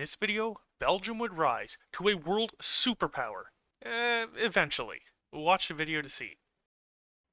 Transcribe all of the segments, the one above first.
this video, Belgium would rise to a world superpower. Eventually. Watch the video to see.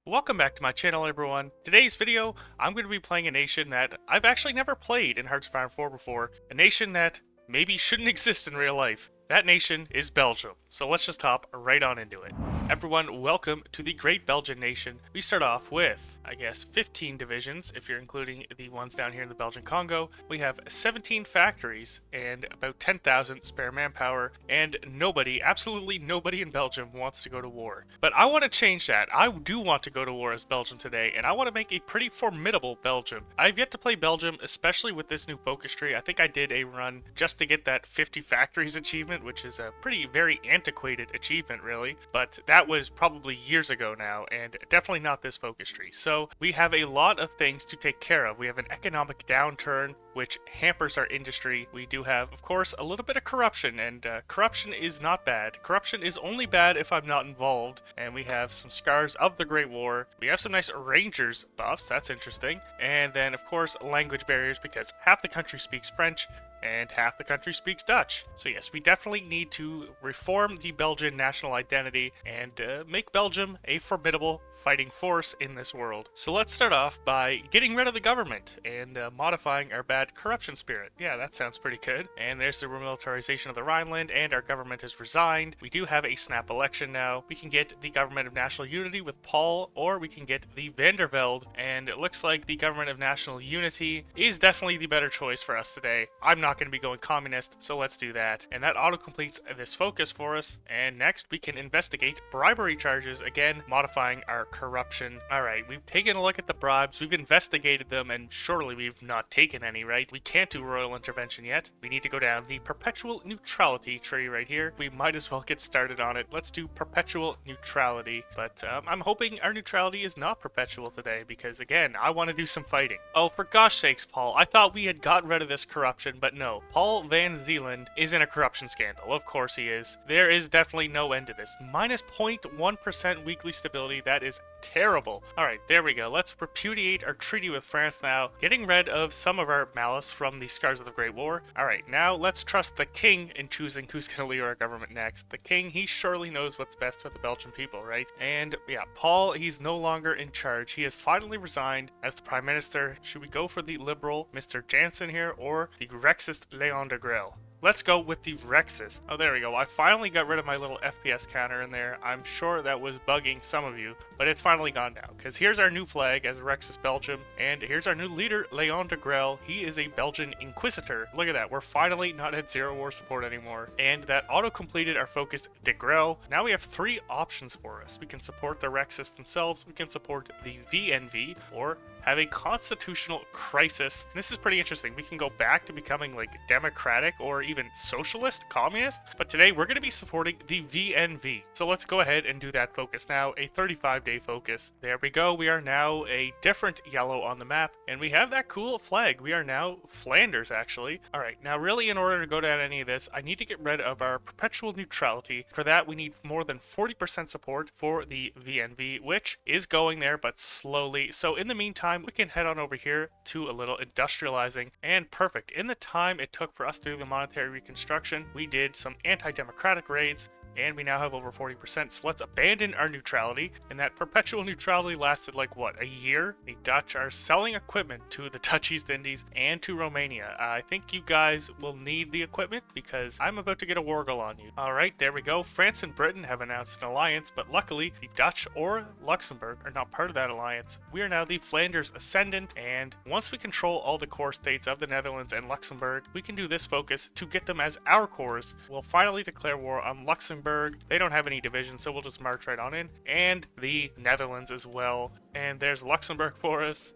Welcome back to my channel, everyone. Today's video, I'm going to be playing a nation that I've actually never played in Hearts of Iron 4 before. A nation that maybe shouldn't exist in real life. That nation is Belgium. So let's just hop right on into it. Everyone, welcome to the Great Belgian Nation. We start off with, I guess, 15 divisions, if you're including the ones down here in the Belgian Congo. We have 17 factories and about 10,000 spare manpower, and nobody, absolutely nobody in Belgium wants to go to war. But I want to change that. I do want to go to war as Belgium today, and I want to make a pretty formidable Belgium. I've yet to play Belgium, especially with this new focus tree. I think I did a run just to get that 50 factories achievement, which is a very antiquated achievement, really. But that was probably years ago now, and definitely not this focus tree. So we have a lot of things to take care of. We have an economic downturn, which hampers our industry. We do have, of course, a little bit of corruption, and corruption is not bad. Corruption is only bad if I'm not involved. And we have some scars of the Great War. We have some nice Rangers buffs, that's interesting. And then, of course, language barriers, because half the country speaks French, and half the country speaks Dutch. So yes, we definitely need to reform the Belgian national identity and make Belgium a formidable fighting force in this world. So let's start off by getting rid of the government and modifying our bad corruption spirit. Yeah, that sounds pretty good. And there's the remilitarization of the Rhineland, and our government has resigned. We do have a snap election now. We can get the government of national unity with Paul, or we can get the Van der Velde, and it looks like the government of national unity is definitely the better choice for us today. I'm not going to be going communist, so let's do that. And that auto-completes this focus for us. And next, we can investigate bribery charges, again, modifying our corruption. Alright, we've taken a look at the bribes, we've investigated them, and surely we've not taken any, right? We can't do royal intervention yet. We need to go down the perpetual neutrality tree right here. We might as well get started on it. Let's do perpetual neutrality. But I'm hoping our neutrality is not perpetual today, because again, I want to do some fighting. Oh, for gosh sakes, Paul, I thought we had got rid of this corruption, but no. Paul Van Zeeland is in a corruption scandal. Of course he is. There is definitely no end to this. Minus 0.1% weekly stability. That is terrible. Alright, there we go. Let's repudiate our treaty with France now, getting rid of some of our malice from the scars of the Great War. Alright, now let's trust the king in choosing who's going to lead our government next. The king, he surely knows what's best for the Belgian people, right? And yeah, Paul, he's no longer in charge. He has finally resigned as the prime minister. Should we go for the liberal Mr. Jansen here, or the Rexist Leon de Grelle? Let's go with the Rexist. Oh, there we go. I finally got rid of my little FPS counter in there. I'm sure that was bugging some of you, but it's finally gone now. Because here's our new flag as Rexist Belgium, and here's our new leader, Leon de Grelle. He is a Belgian Inquisitor. Look at that. We're finally not at zero war support anymore. And that auto-completed our focus, de Grelle. Now we have three options for us. We can support the Rexists themselves, we can support the VNV, or have a constitutional crisis. And this is pretty interesting. We can go back to becoming like democratic or even socialist, communist, but today we're going to be supporting the VNV. So let's go ahead and do that focus now, a 35-day focus. There we go. We are now a different yellow on the map, and we have that cool flag. We are now Flanders, actually. All right, now really in order to go down any of this, I need to get rid of our perpetual neutrality. For that, we need more than 40% support for the VNV, which is going there, but slowly. So in the meantime, we can head on over here to a little industrializing, and perfect. In the time it took for us to do the monetary reconstruction, we did some anti-democratic raids, and we now have over 40%, so let's abandon our neutrality. And that perpetual neutrality lasted like, what, a year? The Dutch are selling equipment to the Dutch East Indies and to Romania. I think you guys will need the equipment because I'm about to get a wargle on you. Alright, there we go. France and Britain have announced an alliance, but luckily the Dutch or Luxembourg are not part of that alliance. We are now the Flanders Ascendant, and once we control all the core states of the Netherlands and Luxembourg, we can do this focus to get them as our cores. We'll finally declare war on Luxembourg. They don't have any divisions, so we'll just march right on in. And the Netherlands as well. And there's Luxembourg for us.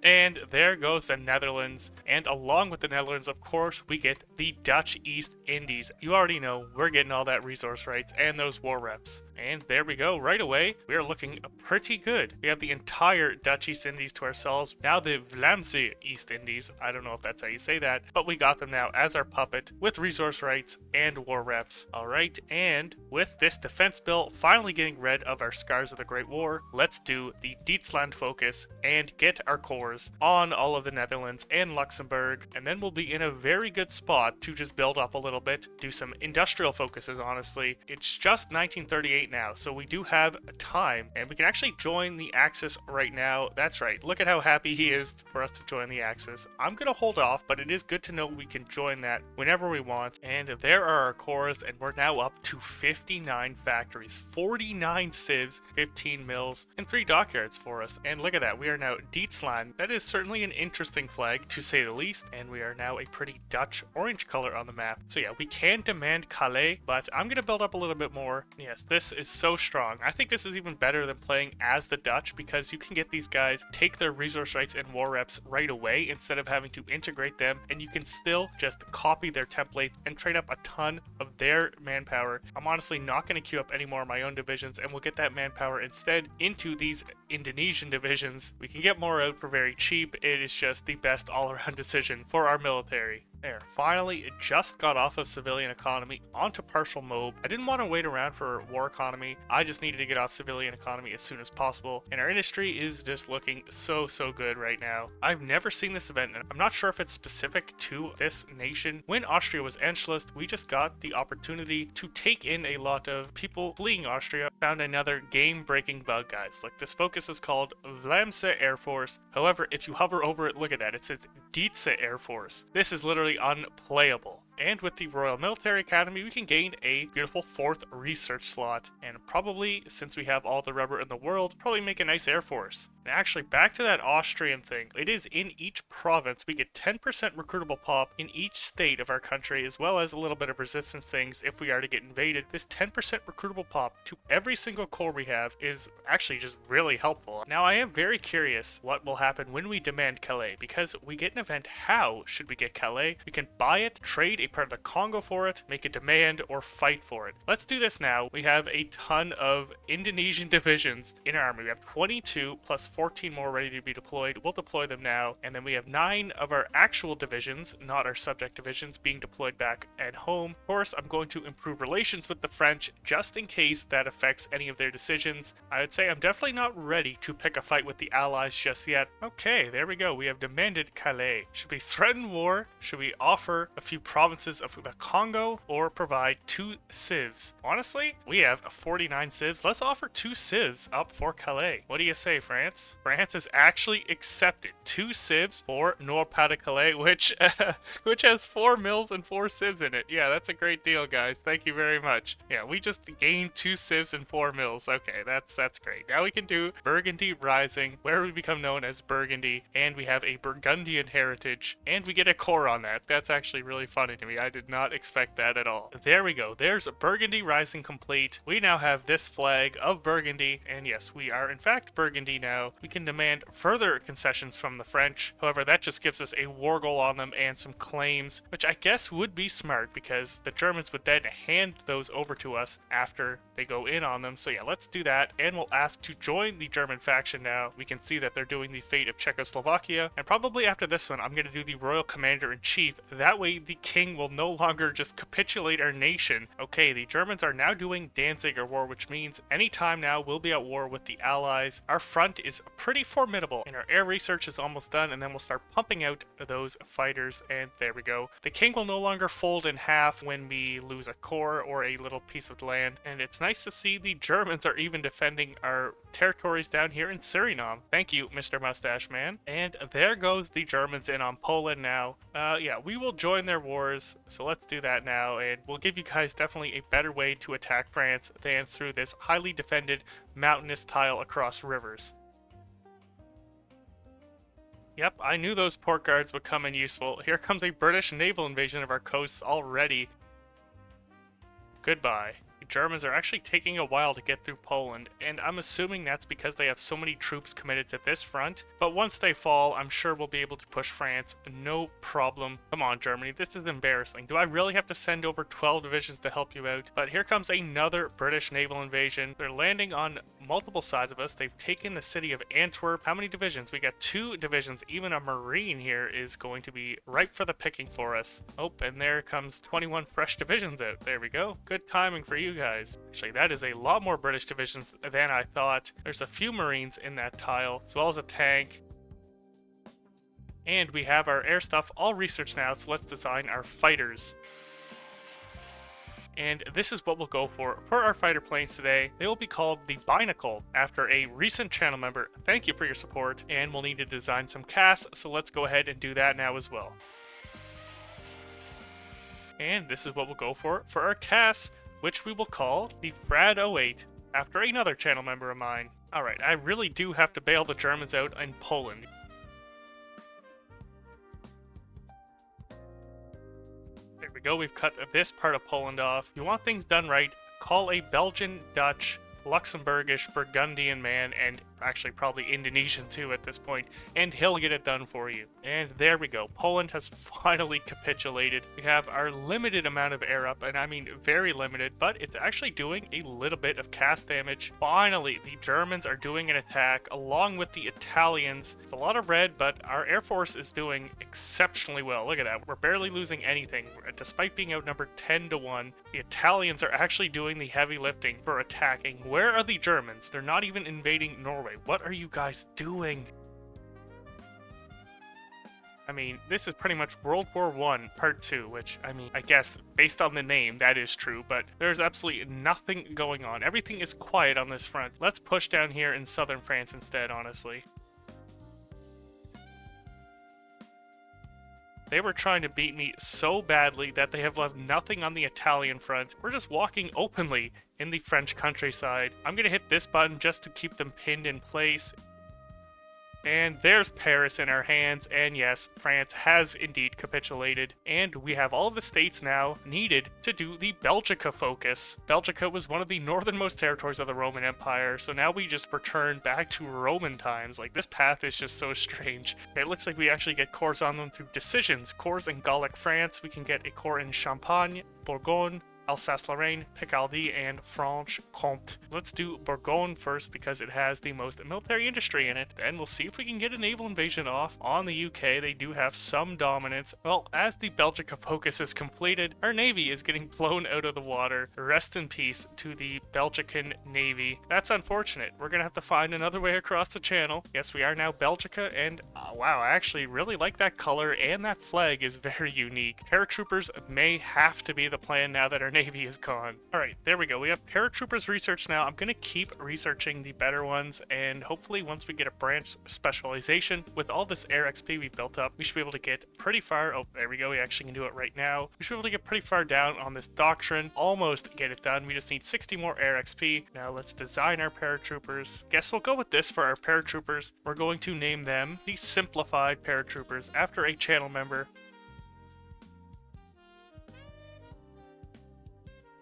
And there goes the Netherlands, and along with the Netherlands, of course, we get the Dutch East Indies. You already know, we're getting all that resource rights and those war reps. And there we go, right away, we are looking pretty good. We have the entire Dutch East Indies to ourselves. Now the Vlaamse East Indies, I don't know if that's how you say that, but we got them now as our puppet with resource rights and war reps. Alright, and with this defense bill finally getting rid of our scars of the Great War, let's do the Dietsland focus and get our cores wars on all of the Netherlands and Luxembourg, and then we'll be in a very good spot to just build up a little bit, do some industrial focuses, honestly. It's just 1938 now, so we do have time, and we can actually join the Axis right now. That's right, look at how happy he is for us to join the Axis. I'm gonna hold off, but it is good to know we can join that whenever we want. And there are our cores, and we're now up to 59 factories, 49 civs, 15 mills, and 3 dockyards for us. And look at that, we are now Dietzland. That is certainly an interesting flag, to say the least, and we are now a pretty Dutch orange color on the map. So yeah, we can demand Calais, but I'm gonna build up a little bit more. Yes, this is so strong. I think this is even better than playing as the Dutch, because you can get these guys, take their resource rights and war reps right away instead of having to integrate them, and you can still just copy their templates and trade up a ton of their manpower. I'm honestly not going to queue up any more of my own divisions, and we'll get that manpower instead into these Indonesian divisions. We can get more out for very cheap. It is just the best all-around decision for our military. There, finally, it just got off of civilian economy onto partial mob. I didn't want to wait around for war economy. I just needed to get off civilian economy as soon as possible. And our industry is just looking so good right now. I've never seen this event, and I'm not sure if it's specific to this nation. When Austria was Anschluss, we just got the opportunity to take in a lot of people fleeing Austria. Found another game-breaking bug, guys. Like, this focus is called Vlaamse Air Force. However, if you hover over it, look at that. It says Dietse Air Force. This is literally unplayable. And with the Royal Military Academy, we can gain a beautiful 4th research slot. And probably, since we have all the rubber in the world, probably make a nice Air Force. And actually, back to that Austrian thing. It is in each province. We get 10% recruitable pop in each state of our country, as well as a little bit of resistance things if we are to get invaded. This 10% recruitable pop to every single corps we have is actually just really helpful. Now, I am very curious what will happen when we demand Calais, because we get an event. How should we get Calais? We can buy it, trade a part of the Congo for it, make a demand, or fight for it. Let's do this now. We have a ton of Indonesian divisions in our army. We have 22 plus 14 more ready to be deployed. We'll deploy them now. And then we have 9 of our actual divisions, not our subject divisions, being deployed back at home. Of course, I'm going to improve relations with the French just in case that affects any of their decisions. I would say I'm definitely not ready to pick a fight with the Allies just yet. Okay, there we go. We have demanded Calais. Should we threaten war? Should we offer a few provinces of the Congo, or provide 2 civs? Honestly, we have 49 civs. Let's offer 2 civs up for Calais. What do you say, France? France has actually accepted 2 civs for Nord-Pas-de-Calais, which has 4 mills and 4 civs in it. Yeah, that's a great deal, guys. Thank you very much. Yeah, we just gained 2 civs and 4 mills. Okay, that's great. Now we can do Burgundy Rising, where we become known as Burgundy, and we have a Burgundian heritage, and we get a core on that. That's actually really funny to me. I did not expect that at all. There we go. There's Burgundy Rising complete. We now have this flag of Burgundy, and yes, we are in fact Burgundy now. We can demand further concessions from the French. However, that just gives us a war goal on them and some claims, which I guess would be smart because the Germans would then hand those over to us after they go in on them. So yeah, let's do that, and we'll ask to join the German faction now. We can see that they're doing the fate of Czechoslovakia, and probably after this one, I'm going to do the Royal Commander-in-Chief. That way, the king will no longer just capitulate our nation. Okay, the Germans are now doing Danziger War, which means anytime now we'll be at war with the Allies. Our front is pretty formidable, and our air research is almost done, and then we'll start pumping out those fighters, and there we go. The king will no longer fold in half when we lose a corps or a little piece of land, and it's nice to see the Germans are even defending our territories down here in Suriname. Thank you, Mr. Mustache Man. And there goes the Germans in on Poland now. Yeah, we will join their wars, so let's do that now, and we'll give you guys definitely a better way to attack France than through this highly defended mountainous tile across rivers. Yep, I knew those port guards would come in useful. Here comes a British naval invasion of our coasts already. Goodbye. The Germans are actually taking a while to get through Poland, and I'm assuming that's because they have so many troops committed to this front. But once they fall, I'm sure we'll be able to push France, no problem. Come on, Germany, this is embarrassing. Do I really have to send over 12 divisions to help you out? But here comes another British naval invasion. They're landing on multiple sides of us. They've taken the city of Antwerp. How many divisions? We got 2 divisions. Even a marine here is going to be ripe for the picking for us. Oh, and there comes 21 fresh divisions out. There we go. Good timing for you guys. Actually, that is a lot more British divisions than I thought. There's a few marines in that tile, as well as a tank. And we have our air stuff all researched now, so let's design our fighters. And this is what we'll go for our fighter planes today. They will be called the Binacle, after a recent channel member. Thank you for your support, and we'll need to design some casts, so let's go ahead and do that now as well. And this is what we'll go for our casts, which we will call the Frad 08, after another channel member of mine. Alright, I really do have to bail the Germans out in Poland. There we go, we've cut this part of Poland off. If you want things done right, call a Belgian, Dutch, Luxembourgish, Burgundian man, and actually probably Indonesian too at this point, and he'll get it done for you. And there we go, Poland has finally capitulated. We have our limited amount of air up, and I mean very limited, but it's actually doing a little bit of cast damage. Finally, the Germans are doing an attack along with the Italians. It's a lot of red, but our air force is doing exceptionally well. Look at that, we're barely losing anything. Despite being outnumbered 10-1, the Italians are actually doing the heavy lifting for attacking. Where are the Germans? They're not even invading Norway. What are you guys doing? I mean, this is pretty much World War I, Part 2, which, I mean, I guess, based on the name, that is true, but there's absolutely nothing going on. Everything is quiet on this front. Let's push down here in southern France instead, honestly. They were trying to beat me so badly that they have left nothing on the Italian front. We're just walking openly in the French countryside. I'm gonna hit this button just to keep them pinned in place. And there's Paris in our hands, and yes, France has indeed capitulated. And we have all of the states now needed to do the Belgica focus. Belgica was one of the northernmost territories of the Roman Empire, so now we just return back to Roman times. Like, this path is just so strange. Okay, it looks like we actually get cores on them through decisions. Cores in Gallic France, we can get a core in Champagne, Bourgogne, Alsace-Lorraine, Picardy, and Franche-Comté. Let's do Bourgogne first because it has the most military industry in it. Then we'll see if we can get a naval invasion off on the UK. They do have some dominance. Well, as the Belgica focus is completed, our navy is getting blown out of the water. Rest in peace to the Belgican navy. That's unfortunate. We're gonna have to find another way across the channel. Yes, we are now Belgica, and wow, I actually really like that color, and that flag is very unique. Paratroopers may have to be the plan now that our navy is gone. Alright, there we go. We have paratroopers researched now. I'm gonna keep researching the better ones, and hopefully once we get a branch specialization with all this air XP we built up, we should be able to get pretty far. Oh, there we go. We actually can do it right now. We should be able to get pretty far down on this doctrine. Almost get it done. We just need 60 more air XP. Now let's design our paratroopers. Guess we'll go with this for our paratroopers. We're going to name them the Simplified Paratroopers after a channel member.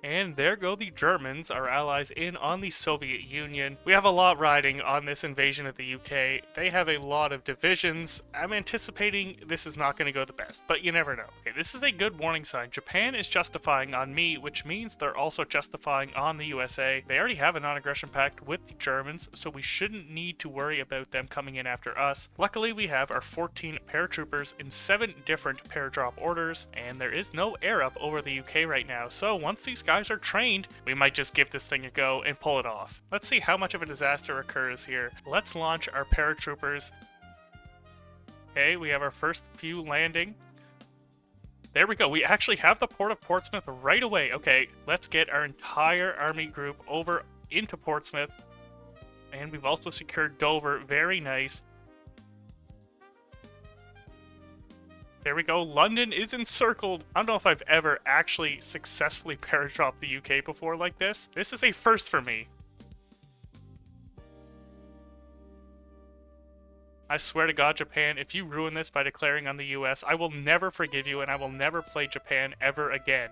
And there go the Germans, our allies in on the Soviet Union. We have a lot riding on this invasion of the UK. They have a lot of divisions. I'm anticipating this is not going to go the best, but you never know. Okay, this is a good warning sign. Japan is justifying on me, which means they're also justifying on the USA. They already have a non-aggression pact with the Germans, so we shouldn't need to worry about them coming in after us. Luckily, we have our 14 paratroopers in 7 different paradrop orders, and there is no air up over the UK right now, so once these guys are trained, we might just give this thing a go and pull it off. Let's see how much of a disaster occurs here. Let's launch our paratroopers. Okay, we have our first few landing. There we go. We actually have the port of Portsmouth right away. Okay, let's get our entire army group over into Portsmouth. And we've also secured Dover. Very nice. There we go. London is encircled. I don't know if I've ever actually successfully paradropped the UK before like this. This is a first for me. I swear to God, Japan, if you ruin this by declaring on the US, I will never forgive you and I will never play Japan ever again.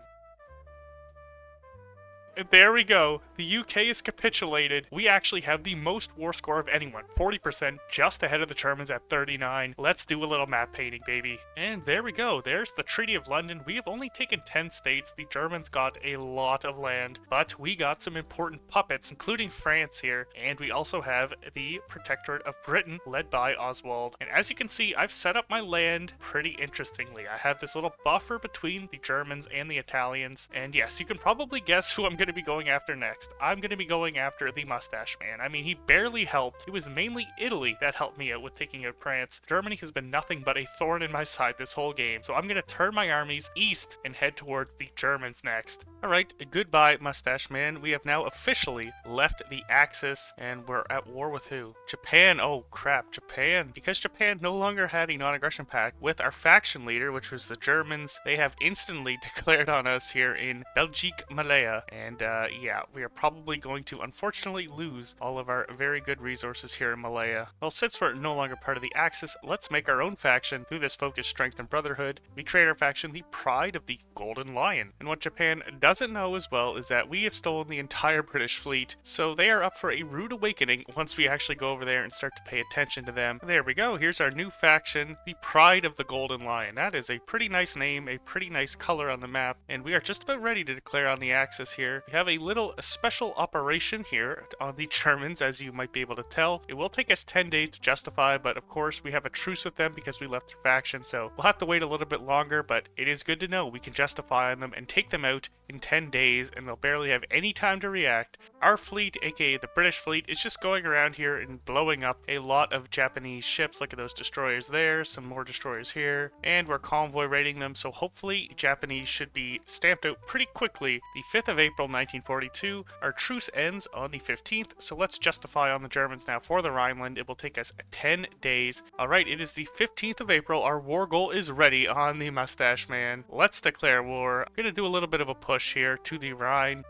There we go. The UK is capitulated. We actually have the most war score of anyone, 40%, just ahead of the Germans at 39. Let's do a little map painting, baby. And there we go. There's the Treaty of London. We have only taken 10 states. The Germans got a lot of land, but we got some important puppets, including France here. And we also have the Protectorate of Britain, led by Oswald. And as you can see, I've set up my land pretty interestingly. I have this little buffer between the Germans and the Italians. And yes, you can probably guess who I'm going going to be going after next? I'm going to be going after the Mustache Man. I mean, he barely helped. It was mainly Italy that helped me out with taking out France. Germany has been nothing but a thorn in my side this whole game, so I'm going to turn my armies east and head towards the Germans next. Alright, goodbye, Mustache Man. We have now officially left the Axis, and we're at war with who? Japan. Oh crap, Japan. Because Japan no longer had a non-aggression pact with our faction leader, which was the Germans, they have instantly declared on us here in Belgique Malaya, and yeah, we are probably going to unfortunately lose all of our very good resources here in Malaya. Well, since we're no longer part of the Axis, let's make our own faction. Through this focus, strength, and brotherhood, we create our faction, the Pride of the Golden Lion. And what Japan doesn't know as well is that we have stolen the entire British fleet, so they are up for a rude awakening once we actually go over there and start to pay attention to them. There we go, here's our new faction, the Pride of the Golden Lion. That is a pretty nice name, a pretty nice color on the map, and we are just about ready to declare on the Axis here. We have a little special operation here on the Germans, as you might be able to tell. It will take us 10 days to justify, but of course we have a truce with them because we left their faction, so we'll have to wait a little bit longer, but it is good to know we can justify on them and take them out in 10 days, and they'll barely have any time to react. Our fleet, aka the British fleet, is just going around here and blowing up a lot of Japanese ships. Look at those destroyers there, some more destroyers here, and we're convoy raiding them, so hopefully Japanese should be stamped out pretty quickly. The 5th of April 1942, our truce ends on the 15th, so let's justify on the Germans now for the Rhineland. It will take us 10 days. Alright, it is the 15th of April, our war goal is ready on the Mustache Man. Let's declare war. I'm gonna do a little bit of a push here to the Rhine.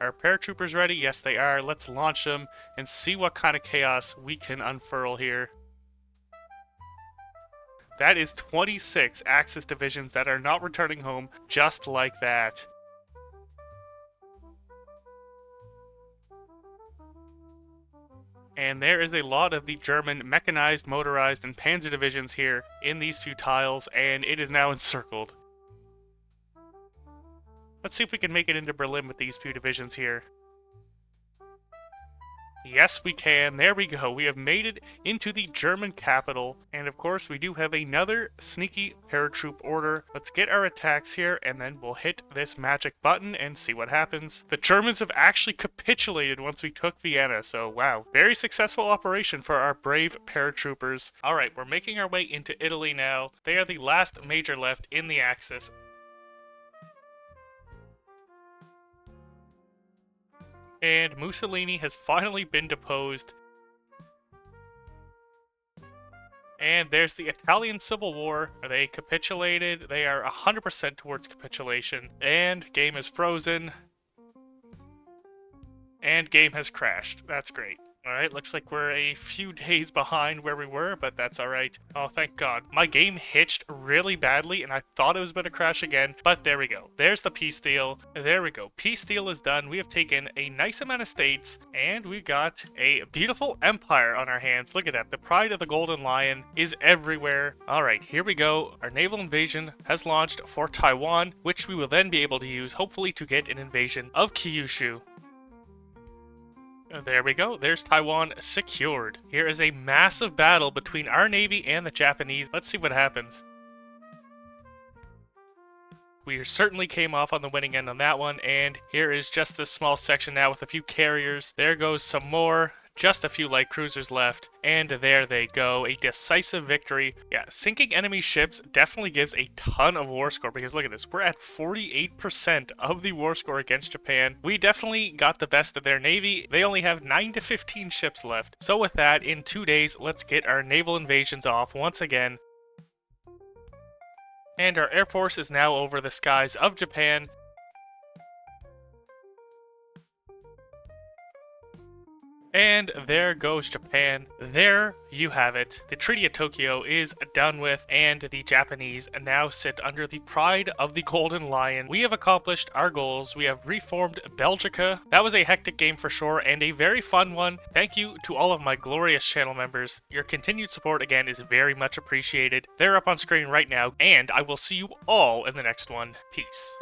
Are paratroopers ready? Yes, they are. Let's launch them and see what kind of chaos we can unfurl here. That is 26 Axis divisions that are not returning home just like that. And there is a lot of the German mechanized, motorized, and panzer divisions here in these few tiles, and it is now encircled. Let's see if we can make it into Berlin with these few divisions here. Yes, we can. There we go. We have made it into the German capital. And of course, we do have another sneaky paratroop order. Let's get our attacks here, and then we'll hit this magic button and see what happens. The Germans have actually capitulated once we took Vienna. So, wow. Very successful operation for our brave paratroopers. Alright, we're making our way into Italy now. They are the last major left in the Axis. And Mussolini has finally been deposed. And there's the Italian Civil War. They capitulated. They are 100% towards capitulation. And game is frozen. And game has crashed. That's great. Alright, looks like we're a few days behind where we were, but that's alright. Oh, thank God. My game hitched really badly, and I thought it was going to crash again, but there we go. There's the peace deal. There we go. Peace deal is done. We have taken a nice amount of states, and we got a beautiful empire on our hands. Look at that. The Pride of the Golden Lion is everywhere. Alright, here we go. Our naval invasion has launched for Taiwan, which we will then be able to use, hopefully, to get an invasion of Kyushu. There we go. There's Taiwan secured. Here is a massive battle between our navy and the Japanese. Let's see what happens. We certainly came off on the winning end on that one, and here is just this small section now with a few carriers. There goes some more. Just a few light cruisers left, and there they go. A decisive victory. Yeah, sinking enemy ships definitely gives a ton of war score, because look at this. We're at 48% of the war score against Japan. We definitely got the best of their navy. They only have 9 to 15 ships left. So with that, in 2 days, let's get our naval invasions off once again. And our air force is now over the skies of Japan. And there goes Japan. There you have it. The Treaty of Tokyo is done with, and the Japanese now sit under the Pride of the Golden Lion. We have accomplished our goals. We have reformed Belgica. That was a hectic game for sure, and a very fun one. Thank you to all of my glorious channel members. Your continued support, again, is very much appreciated. They're up on screen right now, and I will see you all in the next one. Peace.